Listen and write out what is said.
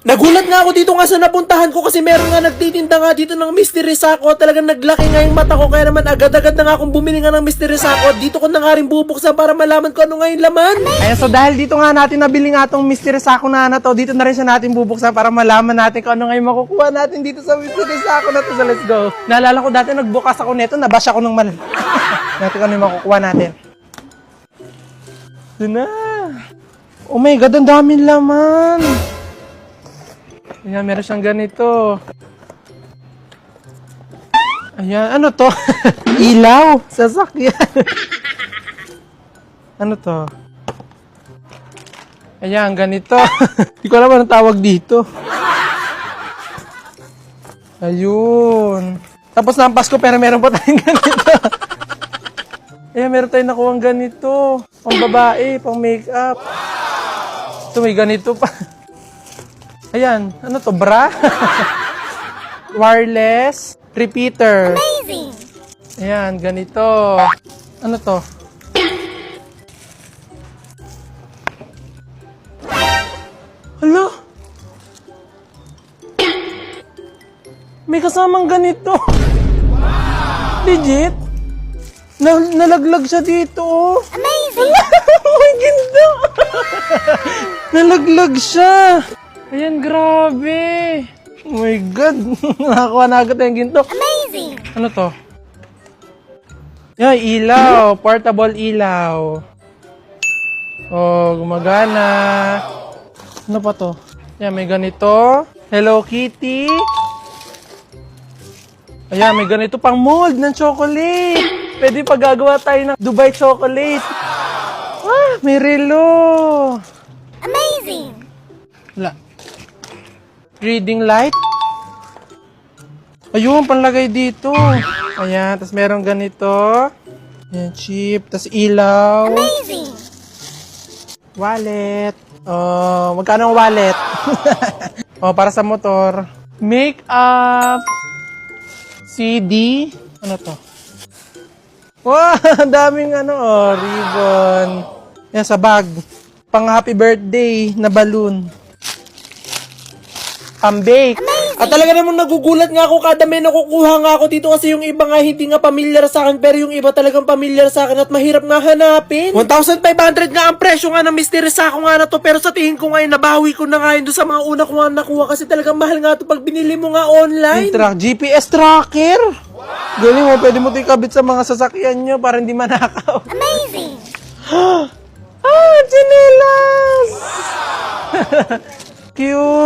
Nagulat nga ako dito nga sa napuntahan ko kasi meron nga nagtitinda nga dito ng mystery sako. Talagang naglaki nga yung mata ko kaya naman agad-agad na nga akong bumili nga ng mystery sako. Dito ko na nga rin bubuksan para malaman ko ano nga yung laman. Ayan, so dahil dito nga natin nabili nga itong mystery sako na to, dito na rin siya natin bubuksan para malaman natin kung ano nga yung makukuha natin dito sa mystery sako na to. So let's go. Naalala ko dati nagbukas ako nito, nabash ako ng mal. Natin kung ano yung makukuha natin. Ito na. Oh my God, ang daming laman. Ayan, meron siyang ganito. Ayan, ano to? Ilaw, sasakyan. Ano to? Ayan, ganito. Hindi ko alam anong tawag dito. Ayun. Tapos na ang Pasko pero meron pa tayong ganito. Ayan, meron tayong nakuha ganito. Pang babae, pang make-up. Ito, may ganito pa. Ayan, ano to, bra? Wireless repeater. Amazing! Ayan, ganito. Ano to? Hala? May kasamang ganito. Legit? Nalaglag siya dito. Oh. Amazing! May ganda. Nalaglag siya. Ayan, grabe. Oh my God. Nakakuha na agad yung ginto. Amazing! Ano to? Yan, ilaw. Portable ilaw. Oh, gumagana. Ano pa to? Yan, may ganito. Hello Kitty. Ayan, may ganito pang mold ng chocolate. Pwede paggagawa tayo ng Dubai chocolate. Ah, may relo. Amazing! Wala. Reading light. Ayun, panlagay dito. Ayan, tapos meron ganito. Ayan, chip. Tapos ilaw. Amazing! Wallet. Oh, magkano ang wallet? Oh, para sa motor. Makeup. CD. Ano to? Wow, daming ano, oh, ribbon. Yan, sa bag. Pang happy birthday na balloon. Pang-bake. At talaga namang nagugulat nga ako kada may nakukuha nga ako dito kasi yung iba nga hindi nga pamilyar sa akin pero yung iba talagang pamilyar sa akin at mahirap nga hanapin. 1,500 nga ang presyo nga ng mystery sako nga na to pero sa tingin ko ngayon nabawi ko na nga yun doon sa mga una ko nga nakuha kasi talagang mahal nga to pag binili mo nga online. GPS tracker. Galing mo, pwede mo ito ikabit sa mga sasakyan nyo para hindi manakaw. Amazing! Ah, chinelas! Cute!